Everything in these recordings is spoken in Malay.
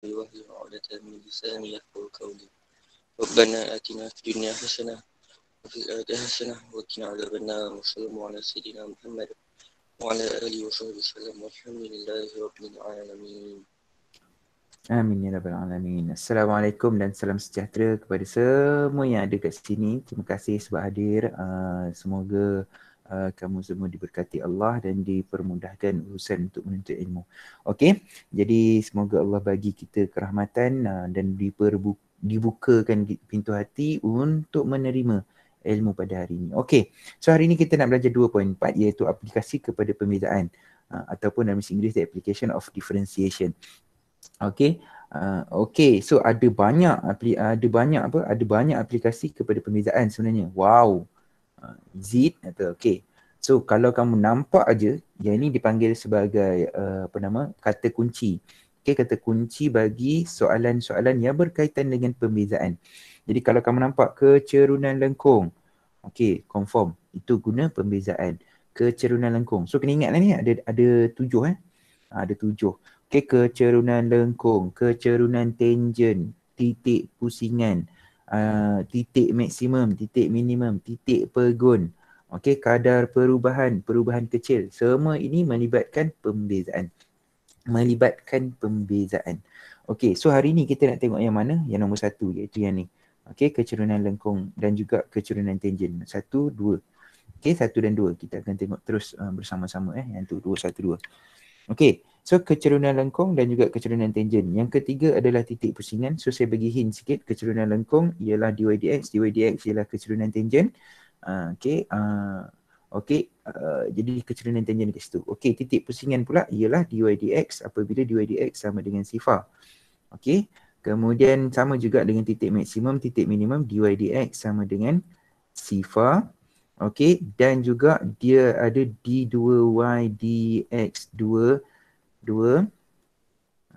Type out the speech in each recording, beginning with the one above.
واحلل عقدة من لساني يفقهوا قولي ربنا آتنا في الدنيا حسنة وفي الآخرة حسنة وقنا عذاب النار وصلى الله على سيدنا محمد وعلى آله وصحبه وسلم والحمد لله رب العالمين. Amin ya rabbal alamin. Assalamualaikum dan salam sejahtera kepada semua yang ada kat sini. Terima kasih sebab hadir. Semoga kamu semua diberkati Allah dan dipermudahkan urusan untuk menuntut ilmu. Okey. Jadi semoga Allah bagi kita kerahmatan dan dibukakan pintu hati untuk menerima ilmu pada hari ini. Okey. So hari ini kita nak belajar 2.4 iaitu aplikasi kepada pembezaan ataupun dalam bahasa Inggeris the application of differentiation. Okey. Okey, so ada banyak aplikasi kepada pembezaan sebenarnya. Wow. Is it? Okey. So kalau kamu nampak aja, yang ini dipanggil sebagai kata kunci. Okey, kata kunci bagi soalan-soalan yang berkaitan dengan pembezaan. Jadi kalau kamu nampak kecerunan lengkung. Okey, confirm. Itu guna pembezaan. Kecerunan lengkung. So kena ingatlah ni ada 7 ada 7. Okey, kecerunan lengkung, kecerunan tangent, titik pusingan, titik maksimum, titik minimum, titik pegun. Okey, kadar perubahan, perubahan kecil. Semua ini melibatkan pembezaan. Okey, so hari ni kita nak tengok yang mana? Yang nombor 1 iaitu yang ni. Okey, kecerunan lengkung dan juga kecerunan tangent. 1, 2. Okey, 1 dan 2. Kita akan tengok terus bersama-sama Yang tu 2, 1, 2. Okey, so kecerunan lengkung dan juga kecerunan tangent. Yang ketiga adalah titik pusingan. So saya bagi hint sikit. Kecerunan lengkung ialah dy dx, dy dx ialah kecerunan tangent. Jadi kecerunan tangent kat situ. Okey, titik pusingan pula ialah dy dx apabila dy dx sama dengan sifar. Okey, kemudian sama juga dengan titik maksimum, titik minimum, dy dx sama dengan sifar. Okey, dan juga dia ada d2y dx2.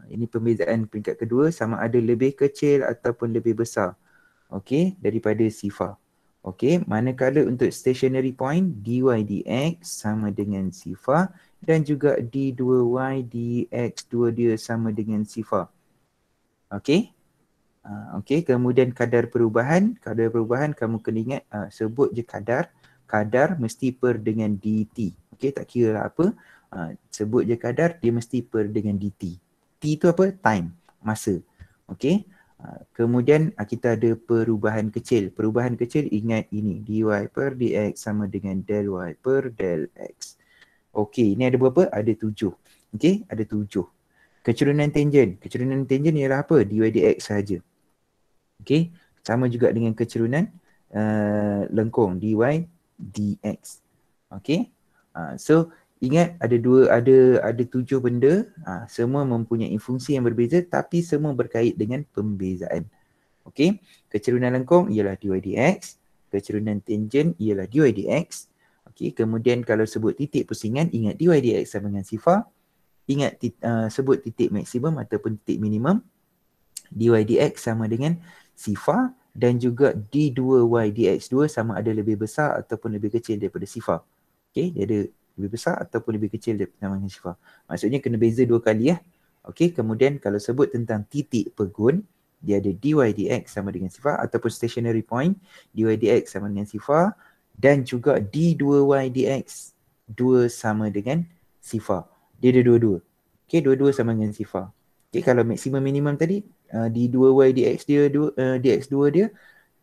Ini pembezaan peringkat kedua, sama ada lebih kecil ataupun lebih besar. Okey, daripada sifar. Okey, manakala untuk stationary point dy dx sama dengan sifar dan juga d2y dx2 dia sama dengan sifar. Okey. Okey, kemudian kadar perubahan kamu kena ingat sebut je kadar mesti per dengan dt. Okey, tak kira lah apa, sebut je kadar, dia mesti per dengan dt. T tu apa? Time, masa. Okey. Kemudian kita ada perubahan kecil. Perubahan kecil ingat ini, dy per dx sama dengan del y per del x. Okey, ini ada berapa? Ada 7. Okey, ada 7. Kecerunan tangent ialah apa? Dy dx sahaja. Okey, sama juga dengan kecerunan lengkung dy dx. Okey. So ingat ada 7 benda, semua mempunyai fungsi yang berbeza tapi semua berkait dengan pembezaan. Okey, kecerunan lengkung ialah dy dx, kecerunan tangent ialah dy dx. Okey, kemudian kalau sebut titik pusingan ingat dy dx sama dengan sifar. Ingat sebut titik maksimum ataupun titik minimum, dy dx sama dengan sifar, dan juga d2y dx2 sama ada lebih besar ataupun lebih kecil daripada sifar. Okey, dia ada lebih besar ataupun lebih kecil daripada sifar. Maksudnya kena beza 2 kali Okey, kemudian kalau sebut tentang titik pegun, dia ada dy dx sama dengan sifar ataupun stationary point, dy dx sama dengan sifar, dan juga d2y dx 2 sama dengan sifar. Dia ada dua-dua. Okey, dua-dua sama dengan sifar. Okey, kalau maksimum minimum tadi d2y dx2 dia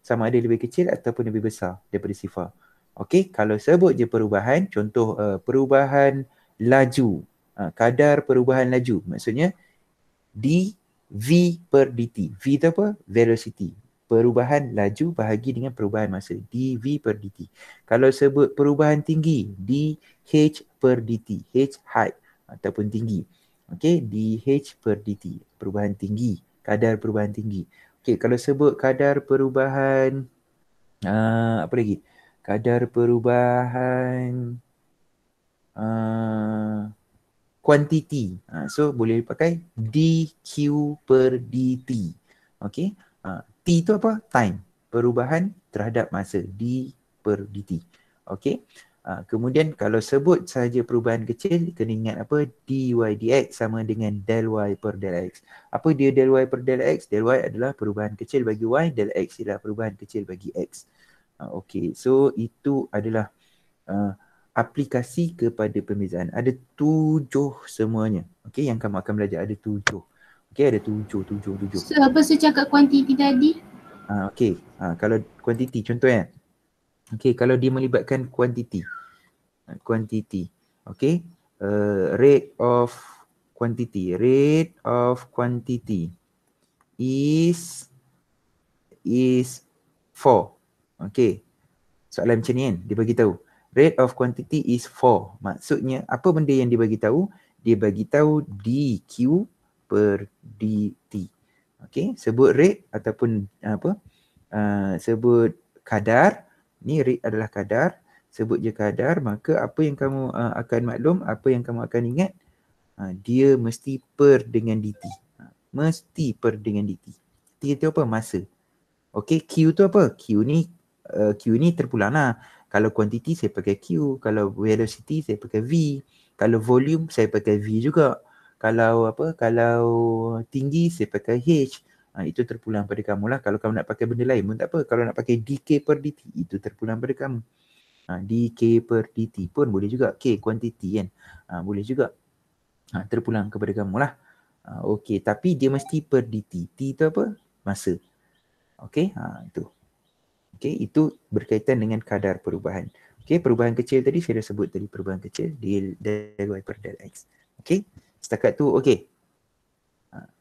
sama ada lebih kecil ataupun lebih besar daripada sifar. Okey, kalau sebut je perubahan, contoh perubahan laju, kadar perubahan laju, maksudnya dv per dt. V tu apa? Velocity. Perubahan laju bahagi dengan perubahan masa, dv per dt. Kalau sebut perubahan tinggi, dh per dt. H height ataupun tinggi. Okey, dh per dt. Perubahan tinggi, kadar perubahan tinggi. Okey, kalau sebut kadar perubahan apa lagi? Kadar perubahan quantity. So boleh pakai dq per dt. Okey. T tu apa? Time. Perubahan terhadap masa, d per dt. Okey. Kemudian kalau sebut saja perubahan kecil, kena ingat apa? dy dx sama dengan del y per del x. Apa dia del y per del x? Del y adalah perubahan kecil bagi y, del x adalah perubahan kecil bagi x. Okey, so itu adalah aplikasi kepada pembezaan. Ada 7 semuanya. Okey, yang kamu akan belajar ada 7. Okey, ada 7. So, apa saya cakap kuantiti tadi? Okey, kalau kuantiti contohnya. Okey, kalau dia melibatkan kuantiti. Okey, rate of quantity is 4. Okey, soalan macam ni kan, dia bagi tahu rate of quantity is 4. Maksudnya apa benda yang dia bagi tahu? Dia bagi tahu dq per dt. Okey, sebut rate ataupun sebut kadar. Ni rate adalah kadar. Sebut je kadar, maka apa yang kamu akan maklum, apa yang kamu akan ingat, dia mesti per dengan dt. Mesti per dengan dt. T itu apa? Masa. Okey, Q tu apa? Q ni terpulang lah. Kalau quantity saya pakai Q, kalau velocity saya pakai V, kalau volume saya pakai V juga. Kalau tinggi saya pakai H. Itu terpulang pada kamu lah. Kalau kamu nak pakai benda lain pun tak apa. Kalau nak pakai dk per dt, itu terpulang pada kamu. dk per dt pun boleh juga. K quantity kan. Boleh juga. Terpulang kepada kamu lah. Okey, tapi dia mesti per dt. T tu apa? Masa. Okey, itu. Okey, itu berkaitan dengan kadar perubahan. Okey, perubahan kecil tadi saya dah sebut tadi, perubahan kecil del y per del x. Okey, setakat tu okey.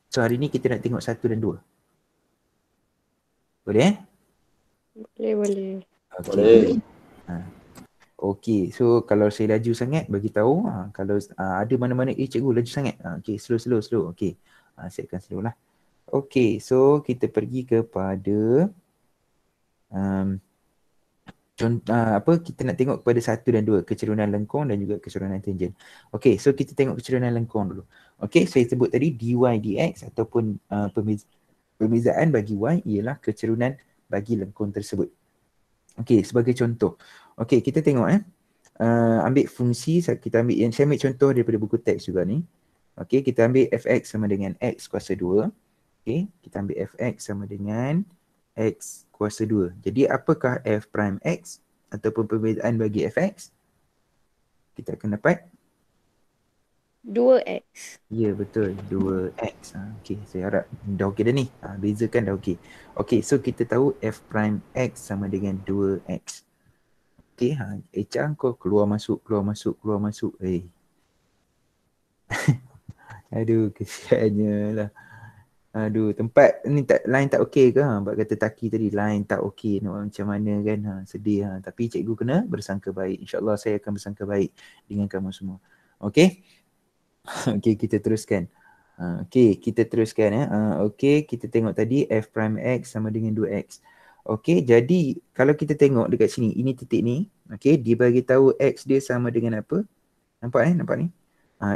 So hari ni kita nak tengok 1 dan 2. Boleh Boleh. Okey. Okey, so kalau saya laju sangat bagi tahu, kalau ada mana-mana cikgu laju sangat. Okey, slow. Okey. Saya akan slow lah. Okey, so kita pergi kepada kita nak tengok kepada 1 dan 2, kecerunan lengkung dan juga kecerunan tangent. Okey, so kita tengok kecerunan lengkung dulu. Okey, saya sebut tadi dy dx ataupun pembezaan bagi y ialah kecerunan bagi lengkung tersebut. Okey, sebagai contoh. Okey, kita tengok ambil fungsi, saya ambil contoh daripada buku teks juga ni. Okey, kita ambil fx sama dengan x kuasa 2. Okey, kita ambil fx sama dengan x kuasa 2. Jadi apakah f prime x ataupun perbezaan bagi fx? Kita akan dapat 2x. ya, betul, 2x. Okey, saya harap dah okey dah ni. Bezakan dah okey. Okey, so kita tahu f prime x sama dengan 2x. Okey, Echa kau keluar masuk. Aduh, kesiannya lah. Aduh, tempat ni line tak okey ke? Bak kata Taki tadi line tak okey, nak macam mana kan? Sedih. Tapi cikgu kena bersangka baik. InsyaAllah saya akan bersangka baik dengan kamu semua. Okey? Okey, kita teruskan. Okey, kita teruskan. Okey, kita tengok tadi f prime x sama dengan 2x. Okey, jadi kalau kita tengok dekat sini, ini titik ni. Okey, dia bagi tahu x dia sama dengan apa? Nampak ni?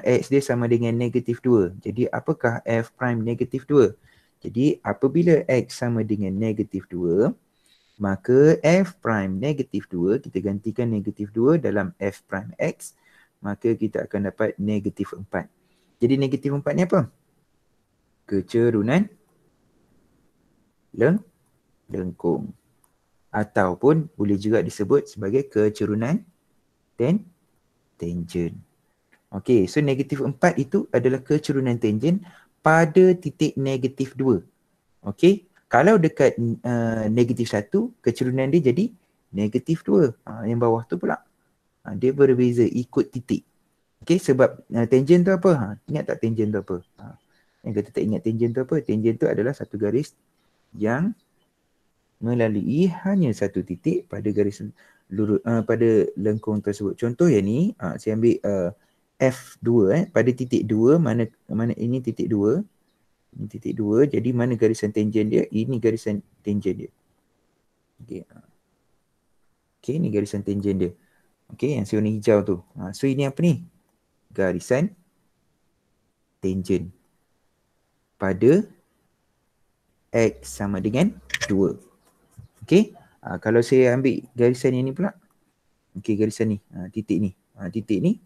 X dia sama dengan negatif 2. Jadi apakah f prime negatif 2? Jadi apabila x sama dengan negatif 2, maka f prime negatif 2, kita gantikan negatif 2 dalam f prime x, maka kita akan dapat negatif 4. Jadi negatif 4 ni apa? Kecerunan lengkung. Ataupun boleh juga disebut sebagai kecerunan tangent. Okey, so negatif 4 itu adalah kecerunan tangent pada titik negatif 2. Okey, kalau dekat negatif 1, kecerunan dia jadi negatif 2. Yang bawah tu pula. Dia berbeza ikut titik. Okey, sebab tangent tu apa? Ingat tak tangent tu apa? Yang kata tak ingat tangent tu apa? Tangent tu adalah satu garis yang melalui hanya satu titik pada garis lurus pada lengkung tersebut. Contoh yang ni, saya ambil F2 pada titik 2, mana ini titik 2. Ini titik 2, jadi mana garisan tangent dia? Ini garisan tangent dia. Okey. Okey, ni garisan tangent dia. Okey, yang warna hijau tu. So ini apa ni? Garisan tangent pada x sama dengan 2. Okey. Kalau saya ambil garisan yang ni pula, Okey, garisan ni, titik ni. Titik ni.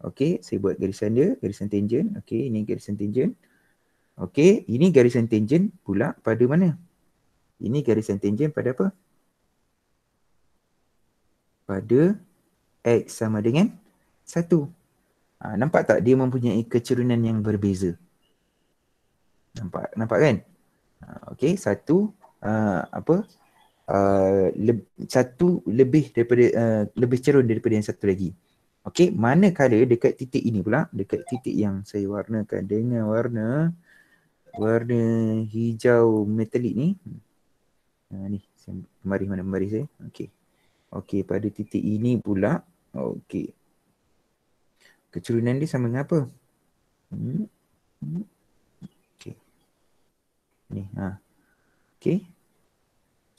Okey, saya buat garisan dia, garisan tangent. Okey, ini garisan tangent. Okey, ini garisan tangent pula pada mana? Ini garisan tangent pada apa? Pada X sama dengan 1. Nampak tak dia mempunyai kecerunan yang berbeza? Nampak kan? Okey, satu satu lebih daripada lebih cerun daripada yang satu lagi. Okey, manakala dekat titik ini pula, dekat titik yang saya warnakan dengan warna hijau metalik ni. Ni, pembaris mana pembaris saya? Okey. Okey, pada titik ini pula, okey. Kecerunan dia sama dengan apa? Okey. Ni, okey.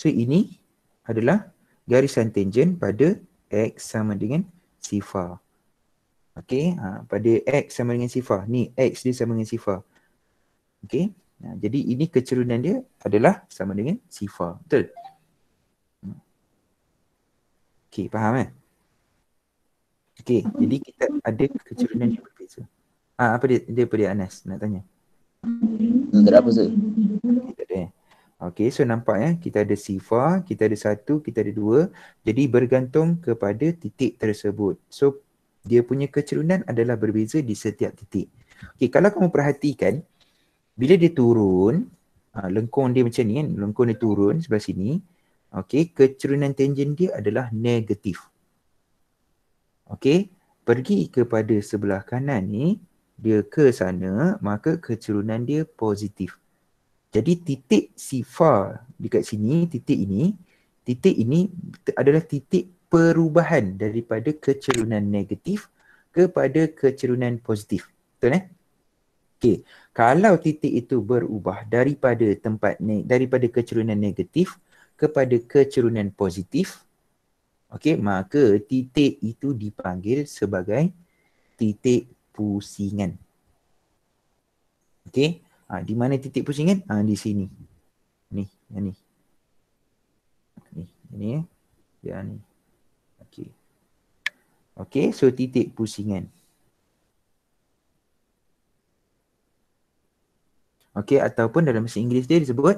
So ini adalah garisan tangent pada X sama dengan sifar. Okey, pada X sama dengan sifar. Ni X dia sama dengan sifar. Okey. Jadi ini kecerunan dia adalah sama dengan sifar. Betul? Okey, faham kan? Okey, jadi kita ada kecerunan yang berbeza. Apa dia Anas nak tanya? Tak ada apa Ustaz. Tak ada. Okey, so nampak kita ada sifar, kita ada 1, kita ada 2. Jadi bergantung kepada titik tersebut. So dia punya kecerunan adalah berbeza di setiap titik. Okey, kalau kamu perhatikan, bila dia turun, lengkung dia macam ni kan, lengkung dia turun sebelah sini. Okey, kecerunan tangent dia adalah negatif. Okey, pergi kepada sebelah kanan ni, dia ke sana, maka kecerunan dia positif. Jadi titik sifar dekat sini, titik ini adalah titik perubahan daripada kecerunan negatif kepada kecerunan positif. Betul Okey, kalau titik itu berubah daripada daripada kecerunan negatif kepada kecerunan positif, okey, maka titik itu dipanggil sebagai titik pusingan. Okey, di mana titik pusingan? Di sini. Ni, yang ni. Ni ya ni. Okey. Okey, so titik pusingan. Okey, ataupun dalam bahasa Inggeris dia disebut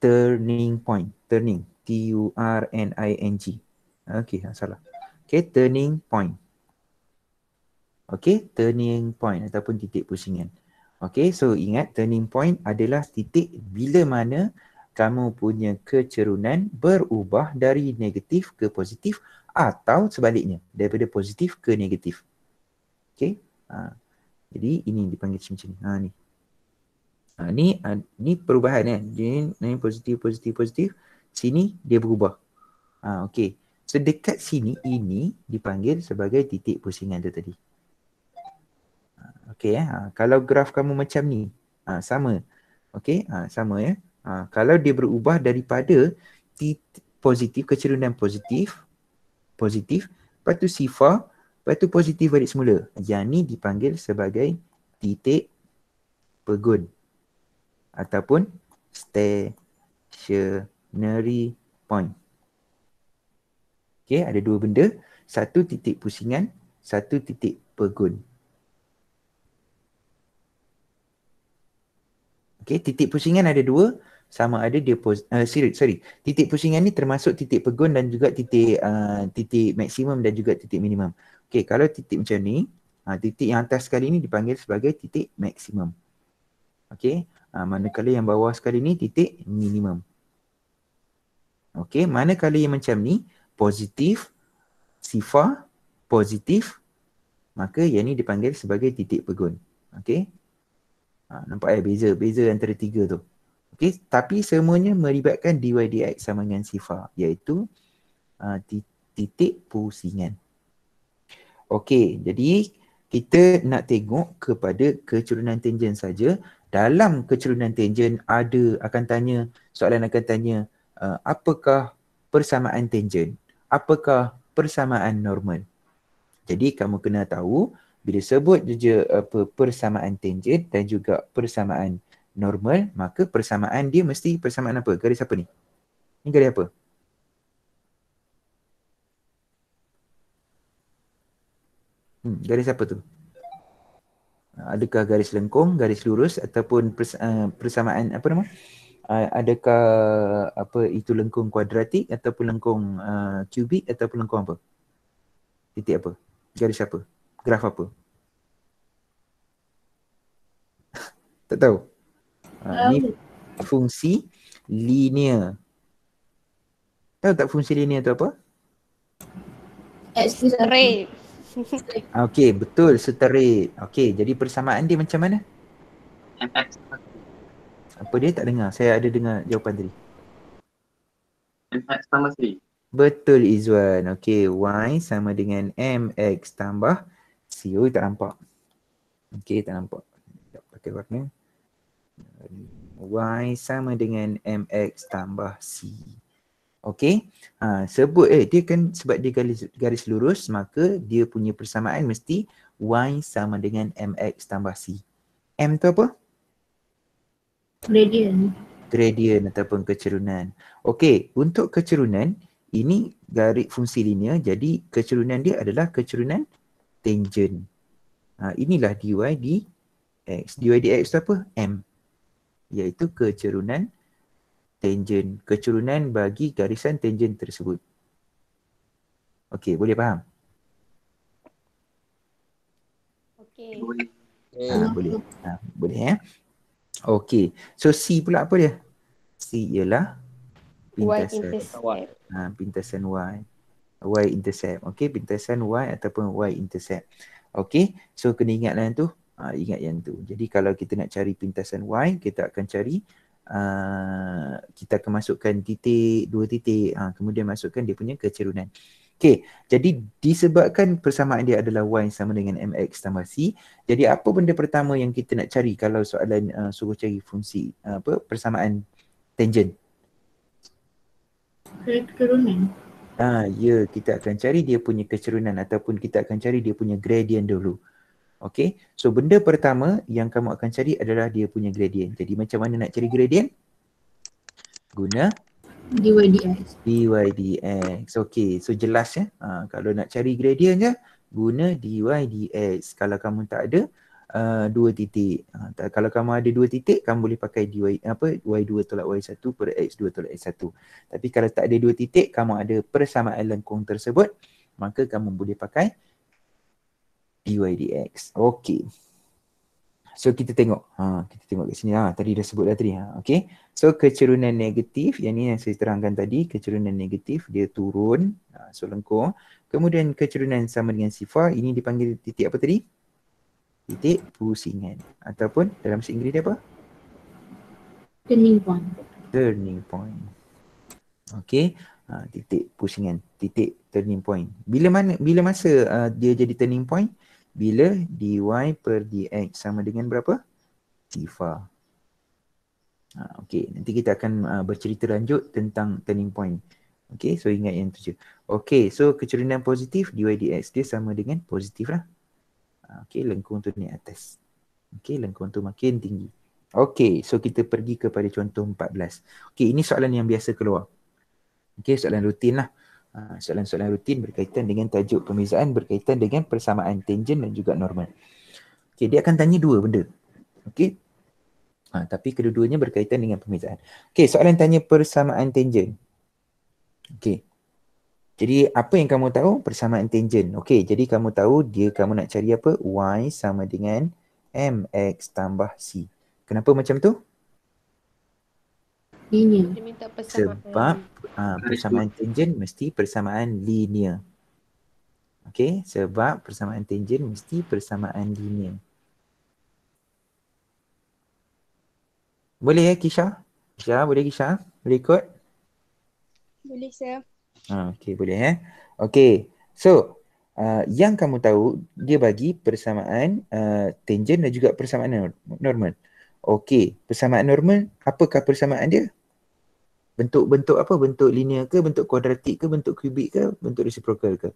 turning point. Turning. T-U-R-N-I-N-G. Okey, salah. Okey, turning point. Okey, turning point ataupun titik pusingan. Okey, so ingat turning point adalah titik bila mana kamu punya kecerunan berubah dari negatif ke positif atau sebaliknya, daripada positif ke negatif. Okey, jadi ini dipanggil macam ni. Ni perubahan kan. Ni positif. Sini dia berubah. Okey. So dekat sini ini dipanggil sebagai titik pusingan tu tadi. Okey kalau graf kamu macam ni, sama. Okey, sama kalau dia berubah daripada positif, kecerunan positif, lepas tu sifar, lepas tu positif balik semula. Yang ni dipanggil sebagai titik pegun ataupun stationary point. Okey, ada dua benda, satu titik pusingan, satu titik pegun. Okey, titik pusingan ada dua, sama ada dia titik pusingan ni termasuk titik pegun dan juga titik maksimum dan juga titik minimum. Okey, kalau titik macam ni, titik yang atas sekali ni dipanggil sebagai titik maksimum. Okey, manakala yang bawah sekali ni titik minimum. Okey, manakala yang macam ni positif, sifar, positif, maka yang ni dipanggil sebagai titik pegun. Okey. Nampak beza antara tiga tu. Okey, tapi semuanya melibatkan dy dx sama dengan sifar, iaitu titik pusingan. Okey, jadi kita nak tengok kepada kecerunan tangent saja. Dalam kecerunan tangent soalan akan tanya apakah persamaan tangent? Apakah persamaan normal? Jadi kamu kena tahu bila sebut je persamaan tangent dan juga persamaan normal, maka persamaan dia mesti persamaan apa? Garis apa ni? Ni garis apa? Garis apa tu? Adakah garis lengkung, garis lurus ataupun persamaan apa nama? Adakah apa itu lengkung kuadratik ataupun lengkung kubik ataupun lengkung apa? Titik apa? Garis apa? Graf apa? Tak tahu. Ni fungsi linear. Tahu tak fungsi linear tu apa? Straight. Okey, betul, straight. Okey, jadi persamaan dia macam mana? MX. Apa dia? Tak dengar. Saya ada dengar jawapan tadi. MX tambah C. Betul Izwan. Okey, Y sama dengan MX tambah C. Oh, tak nampak. Okey, tak nampak. Tak pakai warna. Y sama dengan MX tambah C. Okey. Sebut dia kan sebab dia garis lurus, maka dia punya persamaan mesti Y sama dengan MX tambah C. M tu apa? Gradient. Gradient ataupun kecerunan. Okey, untuk kecerunan ini garis fungsi linear, jadi kecerunan dia adalah kecerunan tangent. Inilah dy dx. Dy dx tu apa? M. Iaitu kecerunan tangent. Kecerunan bagi garisan tangent tersebut. Okey, boleh faham? Okay. Boleh. Boleh. Boleh Okey. So C pula apa dia? C ialah pintasan. Y-intercept. Pintasan Y. Y intercept. Okey, pintasan Y ataupun Y intercept. Okey, so kena ingatlah yang tu. Ingat yang tu. Jadi kalau kita nak cari pintasan Y, kita akan cari kita akan masukkan titik, dua titik, kemudian masukkan dia punya kecerunan. Okey, jadi disebabkan persamaan dia adalah Y sama dengan MX tambah C, jadi apa benda pertama yang kita nak cari kalau soalan suruh cari fungsi persamaan tangent? Kecerunan. Ya, kita akan cari dia punya kecerunan ataupun kita akan cari dia punya gradient dulu. Okey, so benda pertama yang kamu akan cari adalah dia punya gradient. Jadi macam mana nak cari gradient? Guna dy dx. dy dx. Okey, so jelas ya. Kalau nak cari gradient je, guna dy dx. Kalau kamu tak ada dua titik. Kalau kamu ada dua titik, kamu boleh pakai y2 tolak y1 per x2 tolak x1. Tapi kalau tak ada dua titik, kamu ada persamaan lengkung tersebut, maka kamu boleh pakai dy dx. Okey. So kita tengok. Kita tengok kat sini. Tadi dah sebut dah tadi. Okey. So kecerunan negatif, yang ni yang saya terangkan tadi, kecerunan negatif dia turun. So lengkung. Kemudian kecerunan sama dengan sifar, ini dipanggil titik apa tadi? Titik pusingan. Ataupun dalam bahasa Inggeris dia apa? Turning point. Turning point. Okey. Titik pusingan. Titik turning point. Bila masa dia jadi turning point? Bila dy per dx sama dengan berapa? Sifar. Okey, nanti kita akan bercerita lanjut tentang turning point. Okey, so ingat yang tu je. Okey, so kecerunan positif dy dx dia sama dengan positif lah. Okey, lengkung tu naik atas. Okey, lengkung tu makin tinggi. Okey, so kita pergi kepada contoh 14. Okey, ini soalan yang biasa keluar. Okey, soalan rutin lah. Soalan-soalan rutin berkaitan dengan tajuk pembezaan berkaitan dengan persamaan tangent dan juga normal. Okey, dia akan tanya dua benda. Okey. Tapi kedua-duanya berkaitan dengan pembezaan. Okey, soalan tanya persamaan tangent. Okey. Jadi apa yang kamu tahu persamaan tangent? Okey, jadi kamu tahu kamu nak cari apa? Y sama dengan MX tambah C. Kenapa macam tu? Linear. Dia minta persamaan. Sebab persamaan tangent mesti persamaan linear. Okey, sebab persamaan tangent mesti persamaan linear. Boleh Kisha? Kisha, boleh Kisha? Boleh ikut? Boleh saya. Okey, boleh Okey, so yang kamu tahu dia bagi persamaan tangent dan juga persamaan normal. Okey, persamaan normal, apakah persamaan dia? Bentuk apa? Bentuk linear ke, bentuk kuadratik ke, bentuk kubik ke, bentuk reciprocal ke?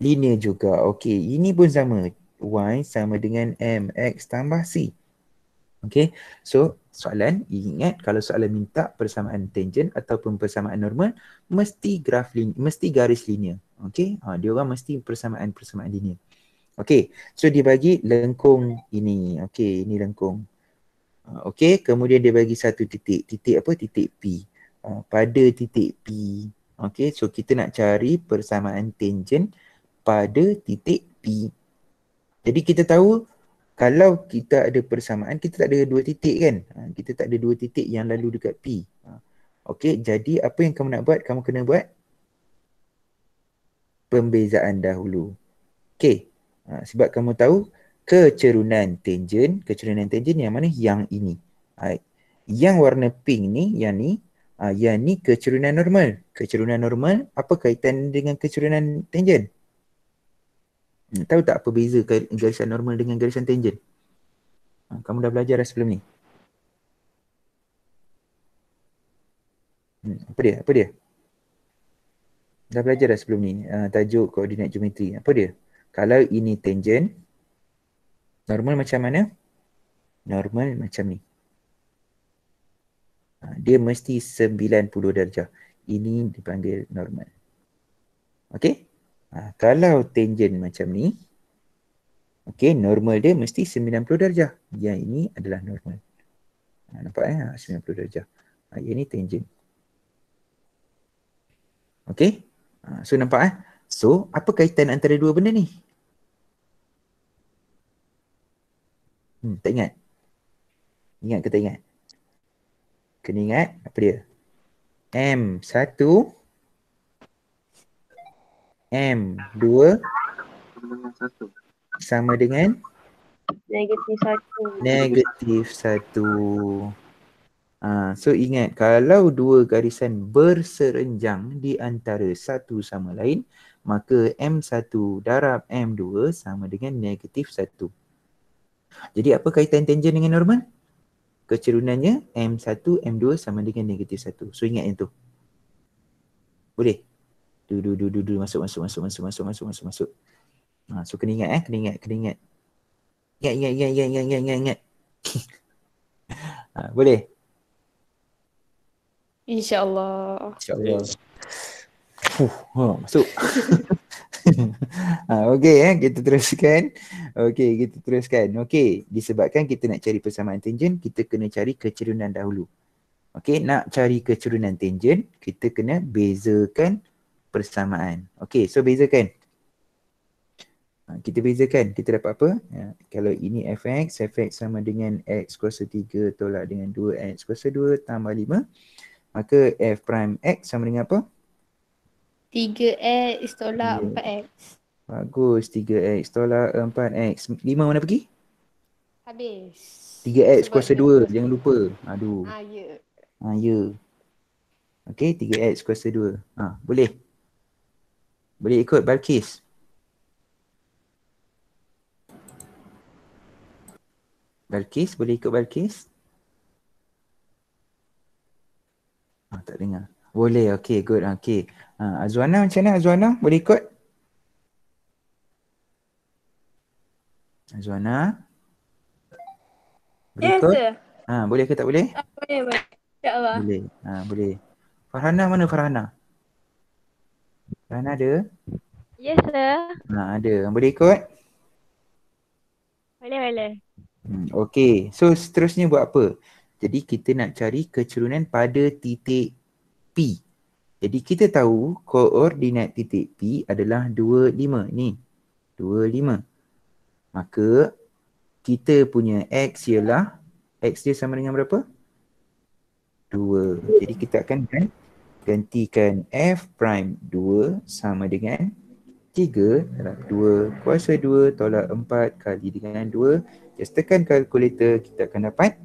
Linear juga. Okey, ini pun sama. Y sama dengan MX tambah C. Okey, so soalan, ingat kalau soalan minta persamaan tangent ataupun persamaan normal, mesti garis linear. Okey, dia orang mesti persamaan linear. Okey, so dia bagi lengkung ini. Okey, ini lengkung. Okey, kemudian dia bagi satu titik. Titik apa? Titik P. Pada titik P. Okey, so kita nak cari persamaan tangent pada titik P. Jadi kita tahu kalau kita ada persamaan, kita tak ada dua titik kan? Kita tak ada dua titik yang lalu dekat P. Okey, jadi apa yang kamu nak buat? Kamu kena buat pembezaan dahulu. Okey, sebab kamu tahu kecerunan tangent yang mana? Yang ini. Yang warna pink ni, yang ni kecerunan normal. Kecerunan normal, apa kaitan dengan kecerunan tangent? Tahu tak apa beza garisan normal dengan garisan tangent? Kamu dah belajar dah sebelum ni? Apa dia? Dah belajar dah sebelum ni tajuk koordinat geometri. Apa dia? Kalau ini tangent, normal macam mana? Normal macam ni. Dia mesti 90 darjah. Ini dipanggil normal. Okey? Kalau tangent macam ni, okey, normal dia mesti 90 darjah. Yang ini adalah normal. Nampak 90 darjah. Yang ini tangent. Okey? So nampak So, apa kaitan antara dua benda ni? Tak ingat? Ingat ke tak ingat? Kena ingat apa dia? M1 M2 sama dengan negatif 1. So ingat, kalau dua garisan berserenjang di antara satu sama lain, maka M1 darab M2 sama dengan negatif 1. Jadi apa kaitan tangent dengan normal? Kecerunannya M1, M2 sama dengan negatif 1. So ingat yang tu. Boleh? Masuk. So kena ingat Ingat. Boleh? InsyaAllah. InsyaAllah. Masuk. Okey, kita teruskan. Okey, disebabkan kita nak cari persamaan tangent, kita kena cari kecerunan dahulu. Okey, nak cari kecerunan tangent, kita kena bezakan persamaan. Okey, so bezakan. Kita bezakan, kita dapat apa? Kalau ini fx sama dengan x kuasa 3 tolak dengan 2x kuasa 2 tambah 5, maka f prime x sama dengan apa? 3x tolak 4x. Bagus, 3x tolak 4x. 5 mana pergi? Habis. 3x Sebab kuasa 2, jangan lupa. Aduh. Ya. Ya. Okey, 3x kuasa 2. Boleh. Boleh ikut Balkis. Boleh ikut Balkis? Tak dengar. Boleh, okey, good. Okey. Azwana macam mana Azwana? Boleh ikut? Azwana? Boleh ikut? Boleh ke tak boleh? Boleh. InsyaAllah. Boleh. Boleh. Farhana mana Farhana? Farhana ada? Yes, sir. Ada. Boleh ikut? Boleh. Okey. So seterusnya buat apa? Jadi kita nak cari kecerunan pada titik P. Jadi kita tahu koordinat titik P adalah 25 ni. 25. Maka kita punya X ialah, X dia sama dengan berapa? 2. Jadi kita akan gantikan F prime 2 sama dengan 3 darab 2 kuasa 2 tolak 4 kali dengan 2. Just tekan kalkulator, kita akan dapat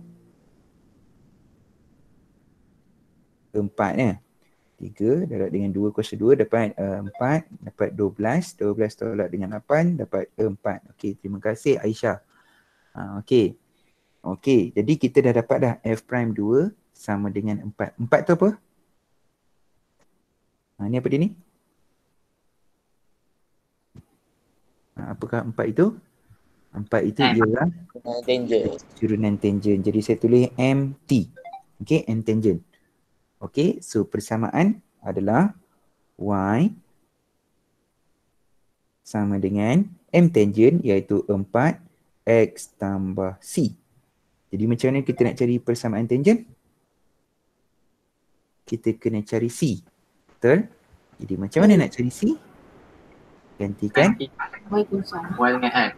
4 ya. 3 darab dengan 2 kuasa 2 dapat 4, dapat 12. 12 tolak dengan 8 dapat 4. Okey, terima kasih Aisyah. Okey, jadi kita dah dapat dah F prime 2 sama dengan 4. 4 tu apa? Ni apa dia ni? Apakah 4 itu? 4 itu ialah kecerunan tangent. Jadi saya tulis MT. Okey, M tangent. Okey, so persamaan adalah Y sama dengan M tangent iaitu 4X tambah C. Jadi macam mana kita nak cari persamaan tangent? Kita kena cari C. Betul? Jadi macam mana nak cari C? Gantikan Y kosong. Y dengan X.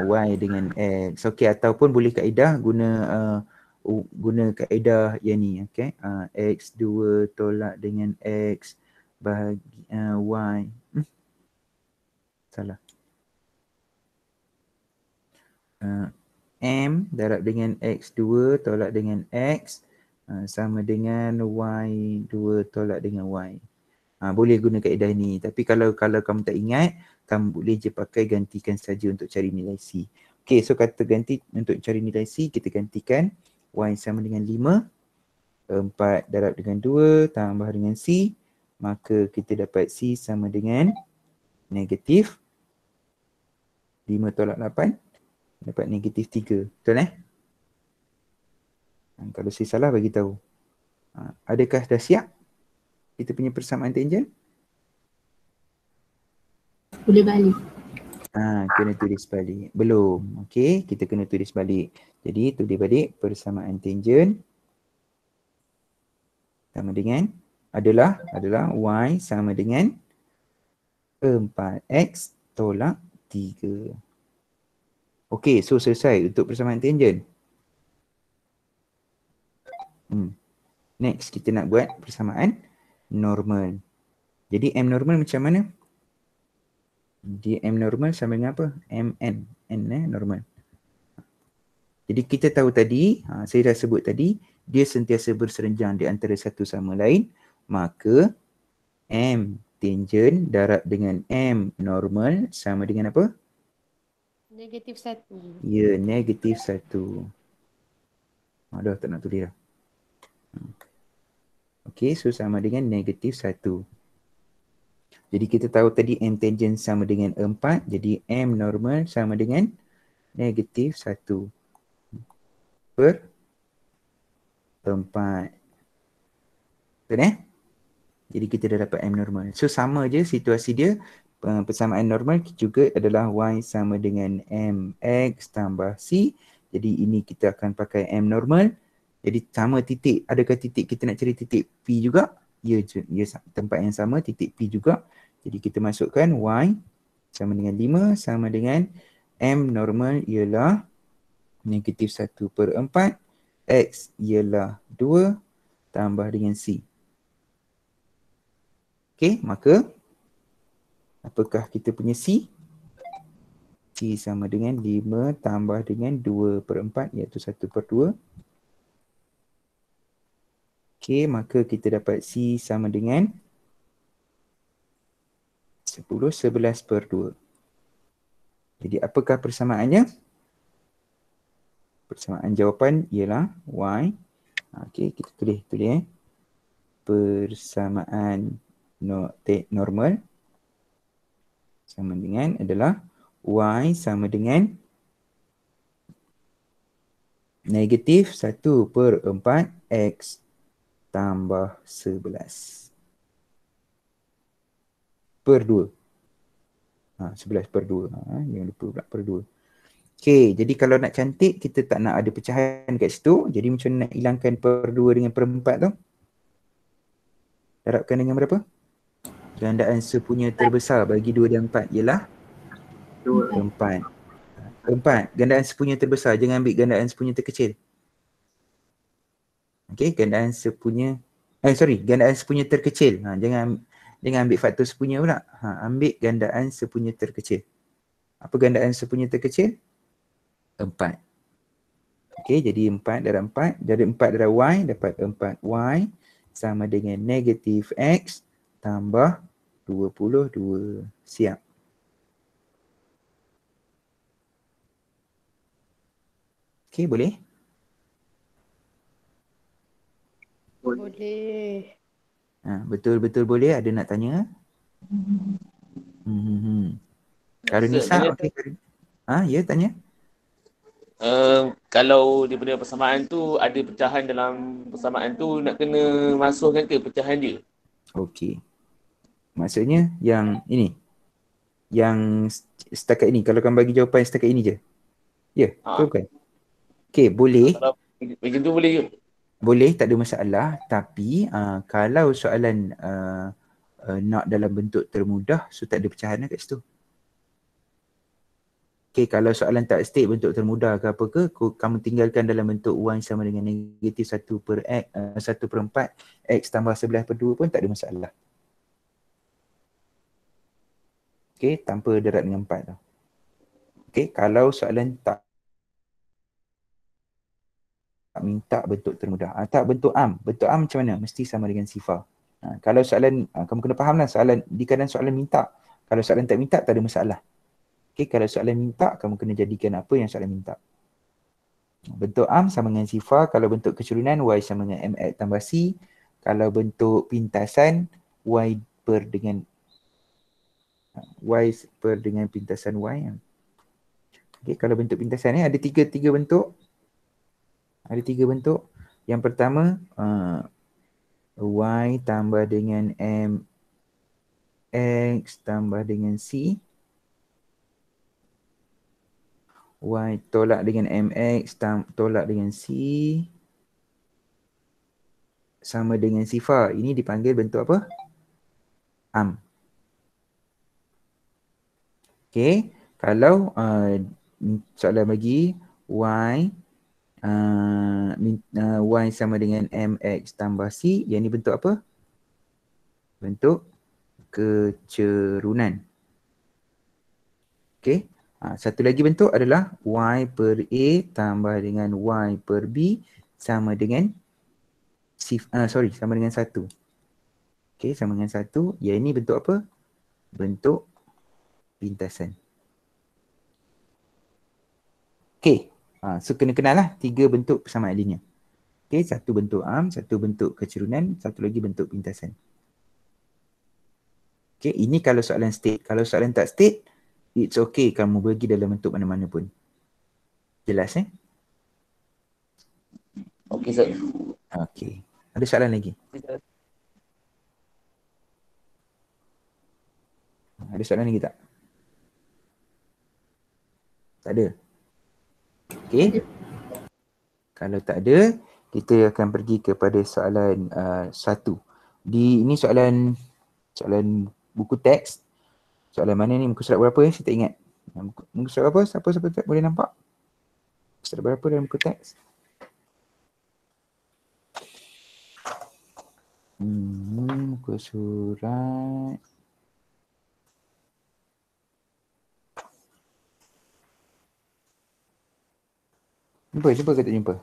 Y dengan X. Okey, ataupun boleh kaedah guna kaedah yang ni, okey. X2 tolak dengan X bahagi Y. Salah. M darab dengan X2 tolak dengan X sama dengan Y2 tolak dengan Y. Boleh guna kaedah ni. Tapi kalau kamu tak ingat, kamu boleh je pakai gantikan saja untuk cari nilai C. Okey, so kata ganti untuk cari nilai C, kita gantikan Y sama dengan 5, 4 darab dengan 2 tambah dengan C, maka kita dapat C sama dengan negatif 5 tolak 8, dapat negatif 3. Betul Kalau saya salah bagi tahu. Adakah dah siap kita punya persamaan tangent? Boleh balik. Kena tulis balik. Belum. Okey, kita kena tulis balik. Jadi tulis balik persamaan tangent sama dengan adalah Y sama dengan 4X tolak 3. Okey, so selesai untuk persamaan tangent. Next, kita nak buat persamaan normal. Jadi M normal macam mana? M normal sama dengan apa? MN. Normal. Jadi kita tahu tadi, saya dah sebut tadi, dia sentiasa berserenjang di antara satu sama lain. Maka M tangent darab dengan M normal sama dengan apa? Negatif 1. Ya, negatif 1. Dah tak nak tulis dah. Okey, so sama dengan negatif 1. Jadi kita tahu tadi M tangent sama dengan 4. Jadi M normal sama dengan negatif 1 per 4. Betul Jadi kita dah dapat M normal. So sama je situasi dia. Persamaan normal juga adalah Y sama dengan MX tambah C. Jadi ini kita akan pakai M normal. Jadi sama titik. Adakah titik kita nak cari titik P juga? Ya, tempat yang sama, titik P juga. Jadi kita masukkan Y sama dengan 5 sama dengan M normal ialah negatif 1 per 4. X ialah 2 tambah dengan C. Okey, maka apakah kita punya C? C sama dengan 5 tambah dengan 2 per 4 iaitu 1 per 2. Okey, maka kita dapat C sama dengan 10, 11 per 2. Jadi apakah persamaannya? Persamaan jawapan ialah Y. Okey, kita tulis. Persamaan normal sama dengan adalah Y sama dengan negatif 1 per 4 X tambah 11 per 2. 11 per 2. Jangan lupa pula per 2. Okey, jadi kalau nak cantik, kita tak nak ada pecahan kat situ. Jadi macam mana nak hilangkan per 2 dengan per 4 tu? Darabkan dengan berapa? Gandaan sepunya terbesar bagi 2 dan 4 ialah 4. 4. Gandaan sepunya terbesar. Jangan ambil gandaan sepunya terkecil. Okey, gandaan sepunya gandaan sepunya terkecil. Jangan ambil faktor sepunya pula. Ambil gandaan sepunya terkecil. Apa gandaan sepunya terkecil? 4. Okey, jadi 4 darab 4. Jadi 4 darab Y dapat 4Y sama dengan negatif X tambah 22. Siap. Okey, boleh? Boleh. Betul-betul boleh. Ada nak tanya? Kalau Nisa, okey. Ya, tanya. Kalau daripada persamaan tu ada pecahan dalam persamaan tu, nak kena masukkan ke pecahan dia? Okey. Maksudnya yang ini. yang setakat ini? Kalau kamu bagi jawapan setakat ini je. Ya, betul bukan? Okay, boleh. Kalau macam tu boleh ke? Boleh, tak ada masalah. Tapi kalau soalan nak dalam bentuk termudah, so tak ada pecahan lah kat situ. Okay, kalau soalan tak state bentuk termudah ke apa ke, kamu tinggalkan dalam bentuk y sama dengan negatif 1/4 x tambah 11/2 pun tak ada masalah. Okay, tanpa darab dengan 4 tu. Okay, kalau soalan tak minta bentuk termudah. Tak bentuk am. Bentuk am macam mana? Mesti sama dengan sifar. Kalau soalan, kamu kena faham lah soalan, di keadaan soalan minta. Kalau soalan tak minta, tak ada masalah. Okay, kalau soalan minta, kamu kena jadikan apa yang soalan minta. Bentuk am sama dengan sifar. Kalau bentuk kecurunan, y sama dengan mx tambah c. Kalau bentuk pintasan, y per dengan pintasan y. Okay, kalau bentuk pintasan ni ada tiga bentuk. Ada 3 bentuk. Yang pertama, y tambah dengan mx tambah dengan c. Y tolak dengan mx tolak dengan c sama dengan sifar. Ini dipanggil bentuk apa? Am. Okay. Kalau soalan bagi y y sama dengan mx tambah c, yang ni bentuk apa? Bentuk kecerunan. Okay. Satu lagi bentuk adalah y per a tambah dengan y per b sama dengan sama dengan 1. Okay, sama dengan 1. Yang ini bentuk apa? Bentuk pintasan. Okay. So kena kenal lah 3 bentuk persamaan linear. Okay, satu bentuk am, satu bentuk kecerunan, satu lagi bentuk pintasan. Okay, ini kalau soalan state. Kalau soalan tak state, it's okay kamu bagi dalam bentuk mana-mana pun. Jelas Okey, Ustaz. Okay. Ada soalan lagi? Ada soalan lagi tak? Tak ada? Okay. Kalau tak ada, kita akan pergi kepada soalan 1. Ini soalan buku teks. Soalan mana ni? Muka surat berapa saya tak ingat. Muka surat berapa? Siapa tak boleh nampak? Surat berapa dalam buku teks? Muka surat. Jumpa ke tak jumpa?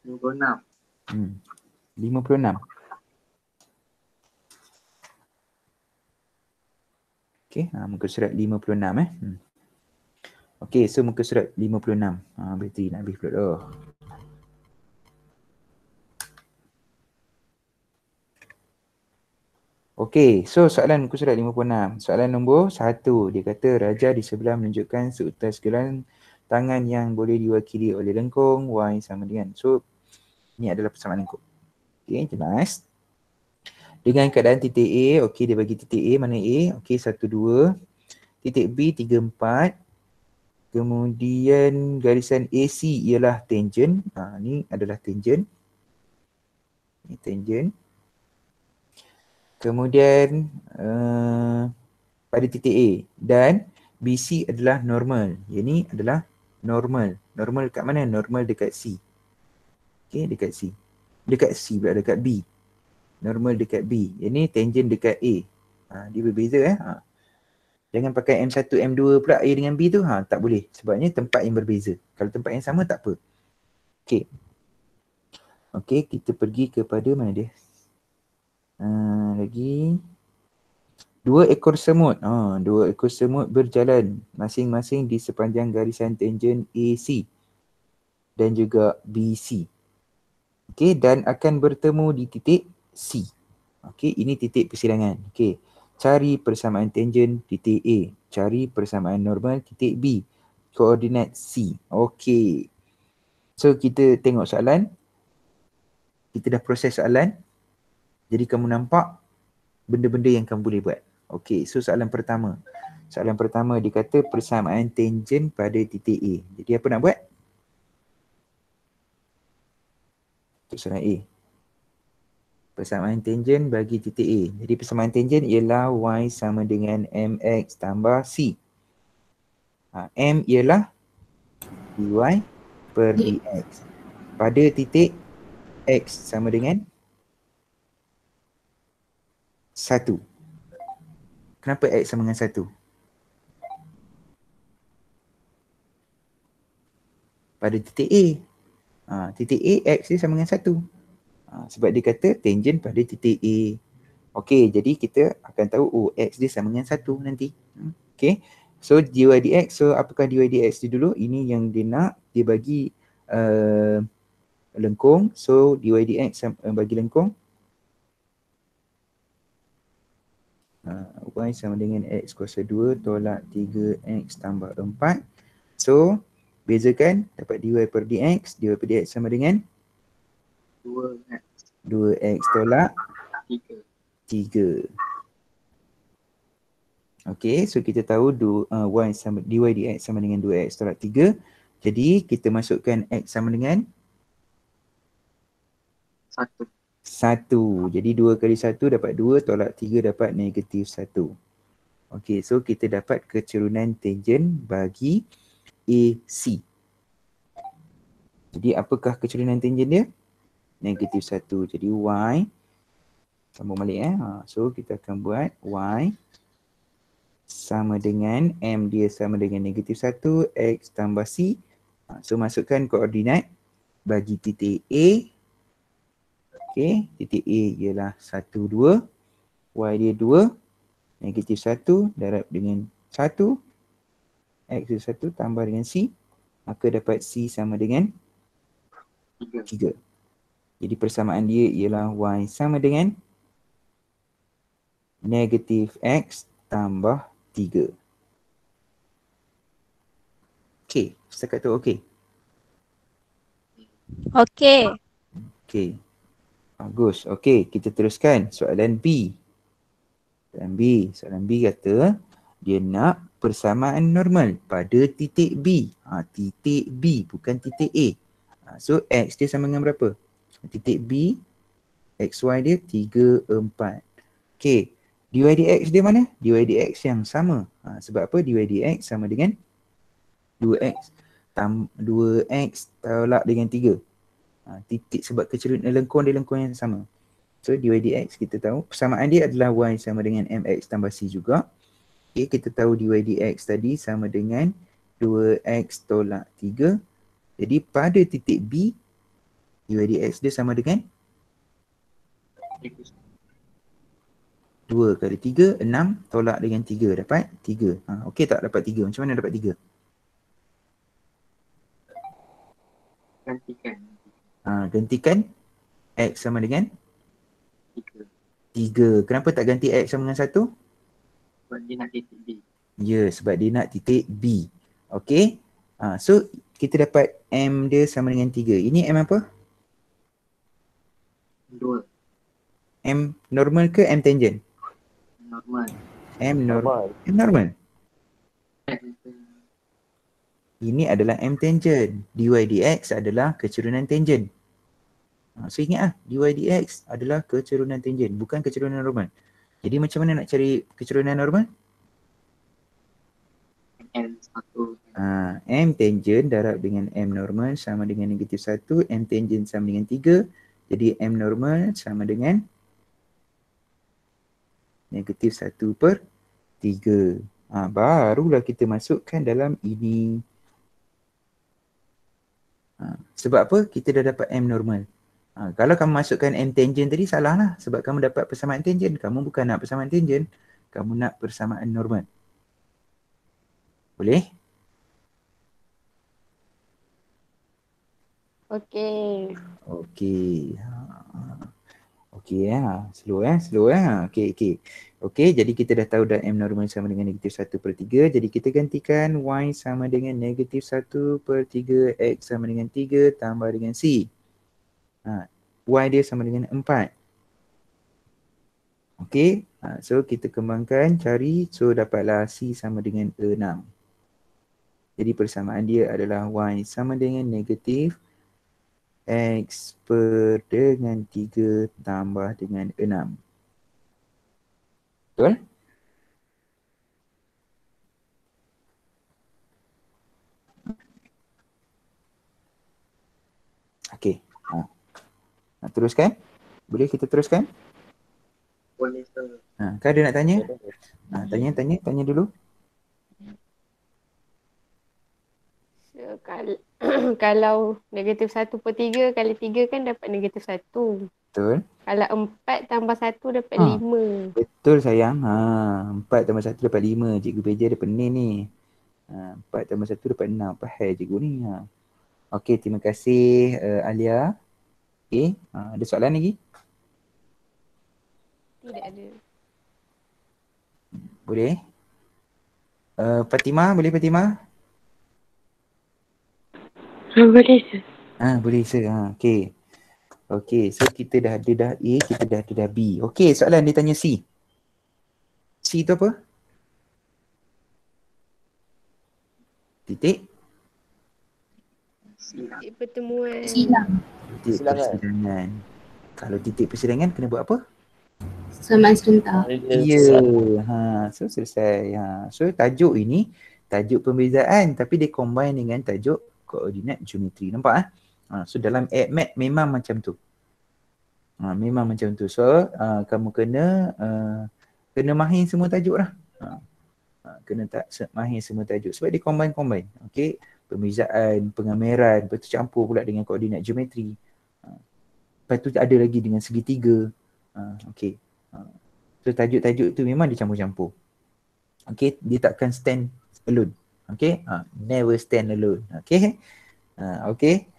Enam. 56. Okay, muka surat 56 Okay, so muka surat 56. Bateri nak habis pula dah. Okay, so soalan muka surat 56. Soalan nombor 1. Dia kata raja di sebelah menunjukkan seutas gelang tangan yang boleh diwakili oleh lengkung y sama dengan. So, ini adalah persamaan lengkung. Okay, jelas. Dengan keadaan titik A, okay, dia bagi titik A, mana A? Okay, 1, 2. Titik B, 3, 4. Kemudian garisan AC ialah tangent. Ni adalah tangent. Ini tangent. Kemudian pada titik A. Dan BC adalah normal. Yang ni adalah normal. Normal dekat mana? Normal dekat C. Okay, dekat C. Dekat C pula, dekat B. Normal dekat B. Yang ni tangent dekat A. Dia berbeza Jangan pakai M1, M2 pula A dengan B tu. Tak boleh. Sebabnya tempat yang berbeza. Kalau tempat yang sama tak apa. Okay. Okay, kita pergi kepada mana dia? Lagi. 2 ekor semut. 2 ekor semut berjalan masing-masing di sepanjang garisan tangent AC dan juga BC. Okay, dan akan bertemu di titik C. Okay, ini titik persilangan. Okay. Cari persamaan tangent titik A. Cari persamaan normal titik B. Koordinat C. Okey. So kita tengok soalan. kita dah proses soalan. Jadi kamu nampak benda-benda yang kamu boleh buat. Okey, so soalan pertama. Soalan pertama dia kata persamaan tangent pada titik A. Jadi apa nak buat? Untuk soalan A. Persamaan tangent bagi titik A. Jadi persamaan tangent ialah y sama dengan mx tambah c. M ialah dy per dx. Pada titik x sama dengan 1. Kenapa x sama dengan 1? Pada titik A. Titik A, x dia sama dengan 1. Sebab dia kata tangent pada titik A. Okey, jadi kita akan tahu x dia sama dengan 1 nanti. Okey. So dy dx, so apakah dy dx dia dulu? Ini yang dia nak, dia bagi lengkung. So dy dx bagi lengkung. Y sama dengan x kuasa 2 tolak 3x tambah 4. So bezakan, dapat dy per dx. Dy per dx sama dengan 2x 2x tolak 3. 3. Okey, so kita tahu y sama dy dx sama dengan 2x tolak 3. Jadi kita masukkan x sama dengan 1. 1. Jadi 2 kali 1 dapat 2 tolak 3 dapat negatif 1. Okey, so kita dapat kecerunan tangent bagi AC. Jadi apakah kecerunan tangent dia? Negatif 1. Jadi y, sambung balik so kita akan buat y sama dengan m dia sama dengan negatif 1 x tambah c. So masukkan koordinat bagi titik A. Okey, titik A ialah 1, 2. Y dia 2. Negatif 1 darab dengan 1. X dia 1 tambah dengan C. Maka dapat C sama dengan 3. Jadi persamaan dia ialah Y sama dengan negatif X tambah 3. Okey, setakat tu okey. Okey. Okey. Bagus. Okey, kita teruskan soalan B. Soalan B kata dia nak persamaan normal pada titik B. Titik B bukan titik A. So X dia sama dengan berapa? Titik B, XY dia 3, 4. Okey, dy dx dia mana? Dy dx yang sama. Sebab apa? Dy dx sama dengan 2x tolak dengan 3. Titik sebab kecerunan lengkung dia lengkung yang sama. So dy dx kita tahu persamaan dia adalah y sama dengan mx tambah c juga. Okay, kita tahu dy dx tadi sama dengan 2x tolak 3. Jadi pada titik B, dy dx dia sama dengan 2 kali 3, 6 tolak dengan 3 dapat 3. Okey tak dapat 3? Macam mana dapat 3? Gantikan x sama dengan 3. Kenapa tak ganti x sama dengan 1? Sebab dia nak titik B. Ya, sebab dia nak titik B. Okey. So kita dapat m dia sama dengan 3. Ini m apa? 2. M normal ke m tangent? Normal. M normal. Ini adalah m tangent. Dy dx adalah kecerunan tangent. So ingat dy dx adalah kecerunan tangent, bukan kecerunan normal. Jadi macam mana nak cari kecerunan normal? M tangent darab dengan m normal sama dengan negatif 1. M tangent sama dengan 3. Jadi m normal sama dengan negatif 1 per 3. Barulah kita masukkan dalam ini. Sebab apa? Kita dah dapat m normal. Kalau kamu masukkan m tangent tadi salah lah. Sebab kamu dapat persamaan tangent. Kamu bukan nak persamaan tangent. Kamu nak persamaan normal. Boleh? Okey. Okey. Okey slow Okey, jadi kita dah tahu dah m normal sama dengan negatif 1 per 3. Jadi kita gantikan y sama dengan negatif 1 per 3, x sama dengan 3 tambah dengan c. Y dia sama dengan 4. Okey, so kita kembangkan, cari, so dapatlah C sama dengan 6. Jadi persamaan dia adalah Y sama dengan negatif X per dengan 3 tambah dengan 6. Betul? Okey. Teruskan. Boleh kita teruskan? Boleh sir. Kau ada nak tanya? Tanya dulu. So, kalau negatif 1/3 kali 3 kan dapat negatif 1. Betul. Kalau 4 tambah 1 dapat 5. Betul sayang. 4 tambah 1 dapat 5. Cikgu Beja ada pening ni. 4 tambah 1 dapat 6. Faham cikgu ni. Okey, terima kasih Alia. Okey, ada soalan lagi? Tidak ada. Boleh? Fatimah, boleh Fatimah? Boleh sir. Boleh sir. Okey. Okey, so kita dah ada A, kita dah ada B. Okey, soalan dia tanya C. C tu apa? Titik Titik pertemuan. Silang. titik persidangan. Kalau titik persidangan kena buat apa? Samaan serentak. Ya. So selesai. So tajuk ini tajuk pembezaan tapi dia combine dengan tajuk koordinat geometri. Nampak so dalam AdMath memang macam tu. Memang macam tu. So kamu kena mahir semua tajuk lah. Kena mahir semua tajuk sebab dia combine. Okey, pembezaan, pengameran, lepas tu campur pula dengan koordinat geometri. Lepas tu ada lagi dengan segitiga. Okey. So tajuk-tajuk tu memang dicampur-campur. Okey, dia takkan stand alone. Okey, never stand alone. Okey. Okey.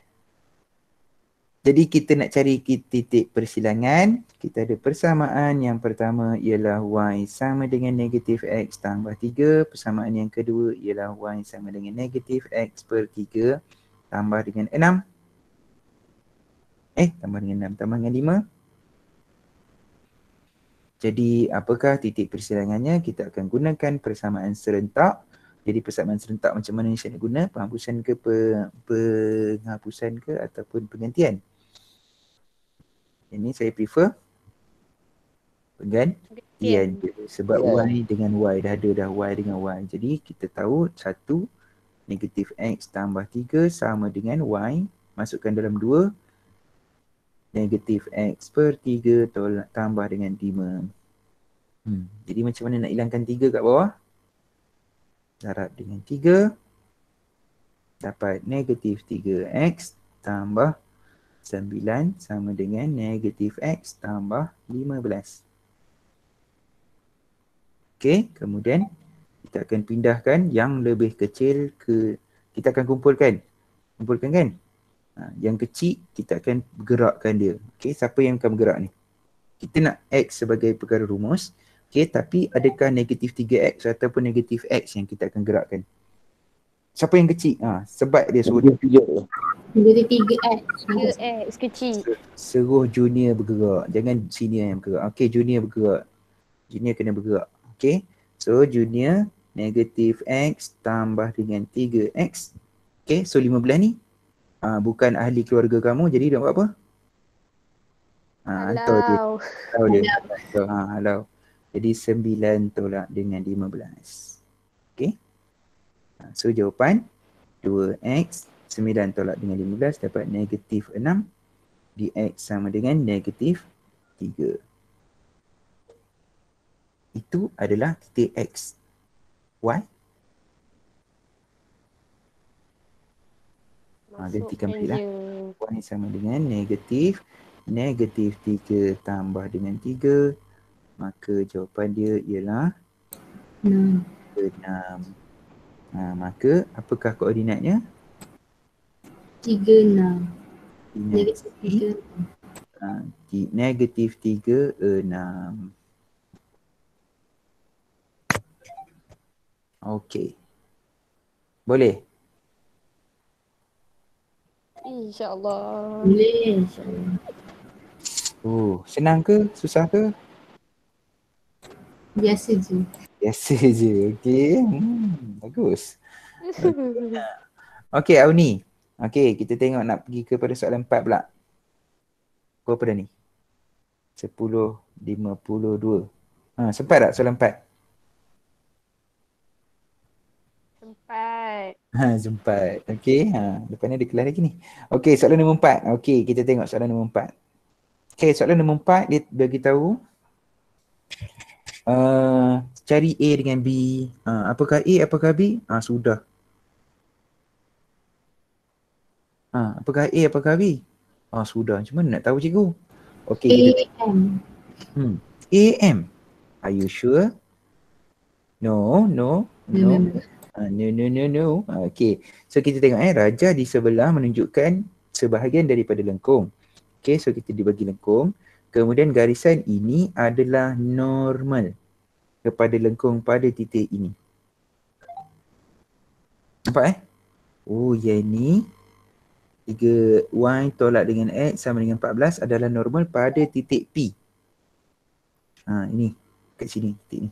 Jadi kita nak cari titik persilangan. Kita ada persamaan yang pertama ialah Y sama dengan negatif X tambah 3. Persamaan yang kedua ialah Y sama dengan negatif X per 3 tambah dengan 6. Tambah dengan 6, tambah dengan 5. Jadi apakah titik persilangannya? Kita akan gunakan persamaan serentak. Jadi persamaan serentak macam mana saya nak guna? Penghapusan ke penghapusan ke ataupun penggantian? Ini saya prefer penggantian sebab Y dengan Y dah ada Y dengan Y. Jadi kita tahu 1 negatif X tambah 3 sama dengan Y. Masukkan dalam 2 negatif X per 3 tambah dengan 5. Jadi macam mana nak hilangkan 3 kat bawah? Darab dengan 3 dapat negatif 3X tambah 9 sama dengan negatif X tambah 15. Okey, kemudian kita akan pindahkan yang lebih kecil ke, kita akan kumpulkan kan? Yang kecil kita akan gerakkan dia. Okey, siapa yang akan bergerak ni? Kita nak X sebagai perkara rumus. Okey, tapi adakah negatif 3X ataupun negatif X yang kita akan gerakkan? Siapa yang kecil? Sebab dia suruh Negatif 3X. 3X kecil. Suruh junior bergerak. Jangan senior yang bergerak. Okey, junior bergerak. Junior kena bergerak. Okey. So junior negatif X tambah dengan 3X. Okey, so 15 ni bukan ahli keluarga kamu, jadi nak buat apa? Hantar dia. Halau. Jadi 9 tolak dengan 15. Okey. So jawapan 2X 9 tolak dengan 15 dapat negatif 6. Dx sama dengan negatif 3. Itu adalah titik X. Y. Gantikan balik lah. Y sama dengan negatif 3 tambah dengan 3. Maka jawapan dia ialah 6. Maka apakah koordinatnya? 3, 6. Negatif 3, 6. Okey. Boleh? InsyaAllah. Boleh. InsyaAllah. Oh, senang ke? Susah ke? Biasa je. Biasa je. Okey. Bagus. Okey, Auni. Okey, kita tengok nak pergi kepada soalan 4 pula. Berapa dah ni? 10:52. Sempat tak soalan 4? Sempat. Sempat. Okey. Lepas ni ada kelas lagi ni. Okey, soalan nombor 4. Okey, kita tengok soalan nombor 4. Okey, soalan nombor 4 dia bagi tahu cari A dengan B. Apakah A, apakah B? Sudah. Apakah A, apakah B? Sudah. Macam mana nak tahu cikgu? Okey, kita AM. AM. Are you sure? No. No. No. Okey. So kita tengok raja di sebelah menunjukkan sebahagian daripada lengkung. Okey, so kita dibagi lengkung. Kemudian garisan ini adalah normal kepada lengkung pada titik ini. Nampak Oh, yang ni 3y tolak dengan x sama dengan 14 adalah normal pada titik P. Ini kat sini titik ni.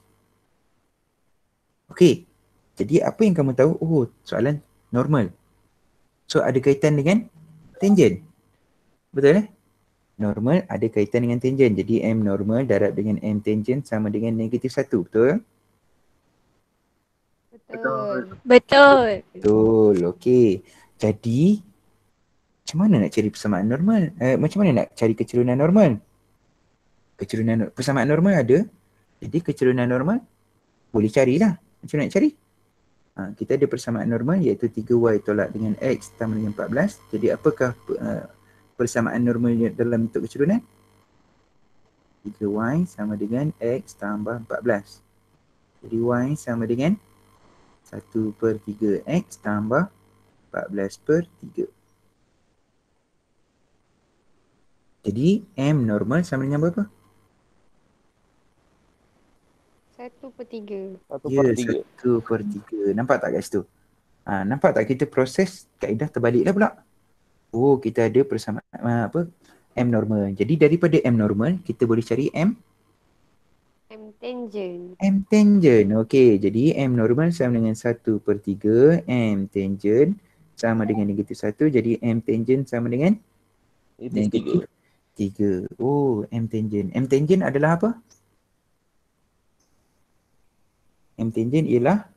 Okey. Jadi apa yang kamu tahu? Oh, soalan normal. So ada kaitan dengan tangent. Betul Normal ada kaitan dengan tangent. Jadi M normal darab dengan M tangent sama dengan -1. Betul? Betul. Okey. Jadi macam mana nak cari persamaan normal? Macam mana nak cari kecerunan normal? Persamaan normal ada. Jadi kecerunan normal boleh carilah. Macam mana nak cari? Kita ada persamaan normal iaitu 3y tolak dengan x sama dengan 14. Jadi apakah persamaan normal dalam bentuk kecerunan? 3y sama dengan x tambah 14. Jadi y sama dengan 1/3x tambah 14/3. Jadi M normal sama dengan berapa? 1/3. 1/3. Nampak tak kat situ? Nampak tak kita proses kaedah terbaliklah pula. Oh, kita ada persamaan M normal. Jadi daripada M normal kita boleh cari M tangent. Okey, jadi M normal sama dengan 1/3 M tangent sama dengan -1. Jadi M tangent sama dengan -3. Oh, M tangent. M tangent adalah apa? M tangent ialah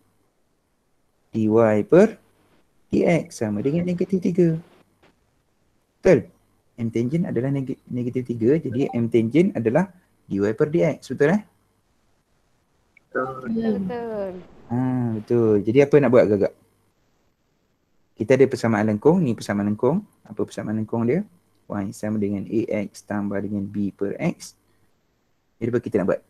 dy per dx sama dengan -3. Betul? M tangent adalah -3. Jadi M tangent adalah dy per dx. Betul Betul. Betul. Jadi apa nak buat agak-agak? Kita ada persamaan lengkung. Ni persamaan lengkung. Apa persamaan lengkung dia? Y sama dengan ax tambah dengan b per x. Jadi apa kita nak buat?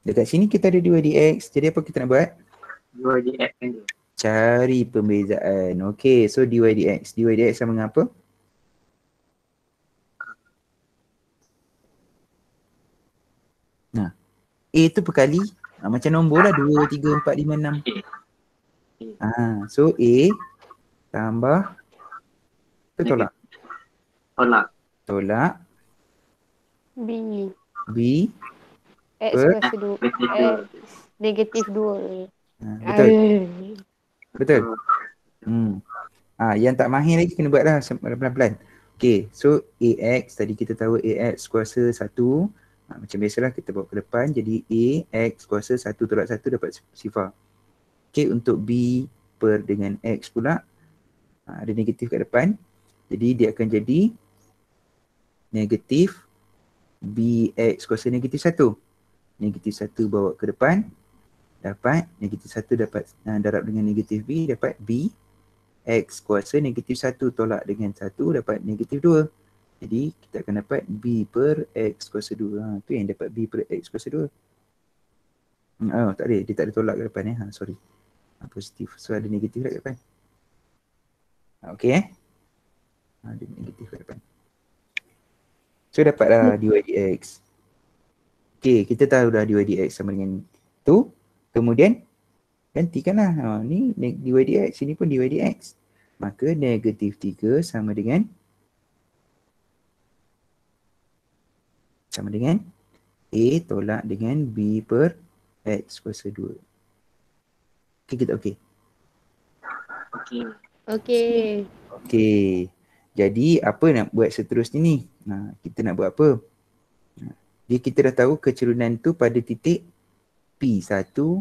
Dekat sini kita ada 2dx. Jadi apa kita nak buat? 2dx kan dia. Cari pembezaan. Okey, so dy dx. Dy dx sama dengan apa? A tu perkali. Macam nombor lah. 2, 3, 4, 5, 6. So A tambah tolak. Tolak. B. X kuasa 2. X -2. Betul. Yang tak mahir lagi kena buat lah pelan-pelan. Okay, so AX tadi kita tahu AX kuasa 1. Macam biasalah kita bawa ke depan. Jadi AX kuasa 1 tolak 1 dapat sifar. Okay, untuk B per dengan X pula ada negatif kat depan. Jadi dia akan jadi negatif BX kuasa -1. -1 bawa ke depan. Dapat -1 dapat darab dengan negatif B, dapat B X kuasa -1 tolak dengan 1 dapat -2. Jadi kita akan dapat B per X kuasa 2. Tu yang dapat B per X kuasa 2. Tak ada, dia tak ada tolak ke depan sorry. Positif, so ada negatif kat depan. Okey ada negatif kat depan. So dapatlah dy dx. Okey, kita tahu dah dy dx sama dengan tu. Kemudian gantikanlah. Ni dy dx, sini pun dy dx. Maka negatif 3 sama dengan A tolak dengan B per X kuasa 2. Okey kita okey? Okey. Okey. Okey. Jadi apa nak buat seterusnya ni? Kita nak buat apa? Jadi kita dah tahu kecerunan tu pada titik P1, 5.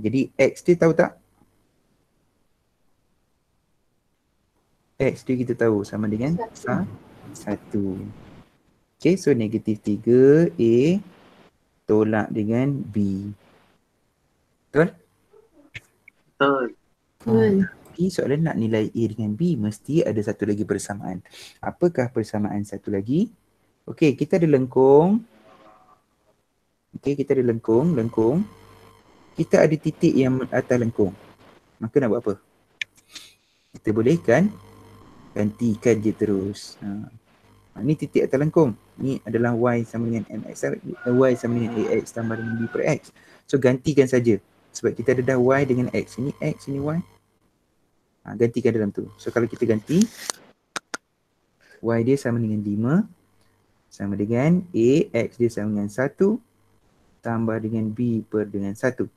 Jadi X dia tahu tak? X dia kita tahu sama dengan 1. Okay, so negatif 3 A tolak dengan B. Betul? Betul. Betul. Tapi soalan nak nilai A dengan B mesti ada satu lagi persamaan. Apakah persamaan satu lagi? Okey, kita ada lengkung. Okey, kita ada lengkung. Kita ada titik yang atas lengkung. Maka nak buat apa? Kita boleh kan gantikan je terus. Ni titik atas lengkung. Ni adalah Y sama dengan MX. Y sama dengan AX tambah dengan B per X. So gantikan saja. Sebab kita ada dah Y dengan X. Ini X, ini Y. Gantikan dalam tu. So kalau kita ganti, Y dia sama dengan 5. Sama dengan A, X dia sama dengan 1. Tambah dengan B per dengan 1.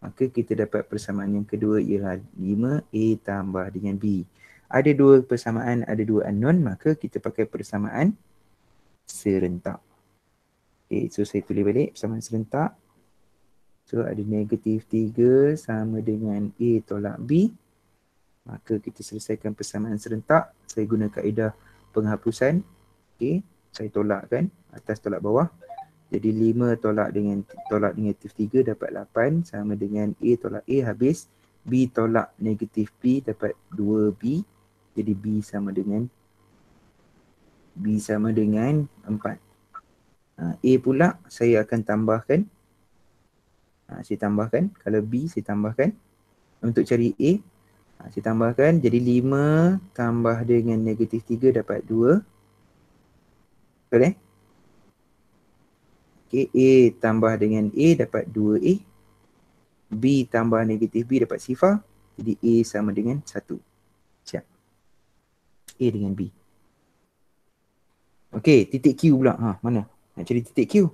Maka kita dapat persamaan yang kedua ialah 5A tambah dengan B. Ada dua persamaan, ada dua unknown, maka kita pakai persamaan serentak. Okay, so saya tulis balik persamaan serentak. So ada negatif 3 sama dengan A tolak B. Maka kita selesaikan persamaan serentak. Saya guna kaedah penghapusan. Okay, saya tolakkan atas tolak bawah. Jadi 5 tolak negatif 3 dapat 8 sama dengan A tolak A habis. B tolak negatif B dapat 2B. Jadi B sama dengan 4. A pula saya akan tambahkan. Saya tambahkan. Kalau B saya tambahkan. Untuk cari A. Saya tambahkan. Jadi 5 tambah dengan negatif 3 dapat 2. Betul Okay, A tambah dengan A dapat 2A. B tambah negatif B dapat sifar. Jadi A sama dengan 1. Siap. A dengan B. Okey, titik Q pula. Mana? Nak cari titik Q.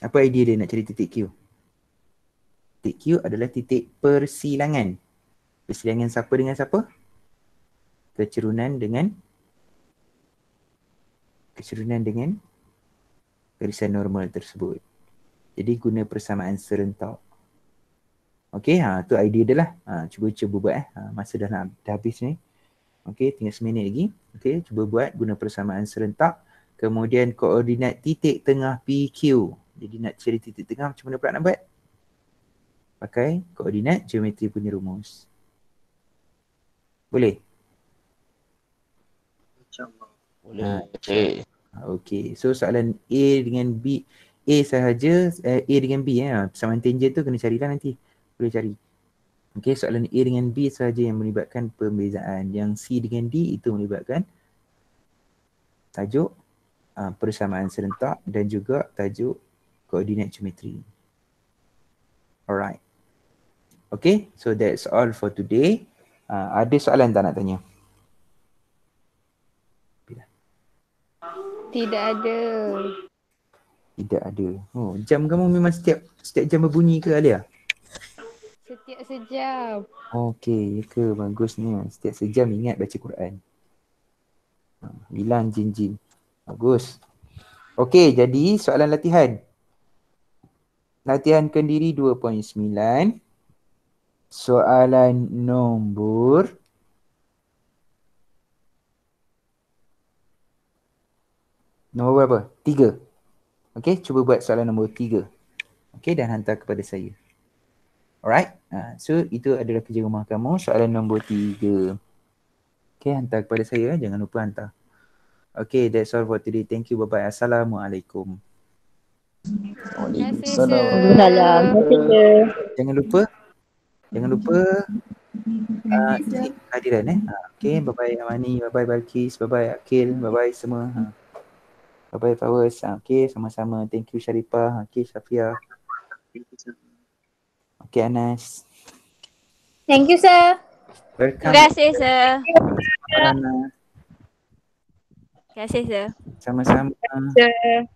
Apa idea dia nak cari titik Q? Titik Q adalah titik persilangan. Persilangan siapa dengan siapa? Kecerunan dengan garisan normal tersebut. Jadi guna persamaan serentak. Okey, tu idea dia lah. Cuba buat masa dah habis ni. Okey, tinggal seminit lagi. Okey, cuba buat guna persamaan serentak. Kemudian koordinat titik tengah PQ. Jadi nak cari titik tengah macam mana pula nak buat? Pakai koordinat geometri punya rumus. Boleh? Boleh. Okey, so soalan A dengan B, A sahaja, A dengan B persamaan tangent tu kena carilah nanti. Boleh cari. Okey, soalan A dengan B sahaja yang melibatkan pembezaan. Yang C dengan D itu melibatkan tajuk persamaan serentak dan juga tajuk koordinat geometri. Alright. Okay, so that's all for today. Ada soalan tak nak tanya? Tidak ada. Tidak ada. Oh, jam kamu memang setiap jam berbunyi ke Alia? Setiap sejam. Okey, ya ke? Bagusnya. Setiap sejam ingat baca Quran. Bilang jin-jin. Bagus. Okey, jadi soalan latihan. Latihan kendiri 2.9. Soalan nombor berapa? 3. Okey, cuba buat soalan nombor 3. Okey, dan hantar kepada saya. Alright. So itu adalah kerja rumah kamu, soalan nombor 3. Okey, hantar kepada saya, jangan lupa hantar. Okey, that's all for today. Thank you. Bye-bye. Assalamualaikum. Waalaikumsalam. Jangan lupa isi hadiran Okey, bye-bye Amani, bye-bye Balkis, bye-bye Akil, bye-bye semua. Bye-bye Fawaz. Okey, sama-sama. Thank you Sharifah. Okey, Syafia. Okay, Anas. Thank you, sir. Welcome. Terima kasih, sir. Rana. Terima kasih, sir. Sama-sama. Sir.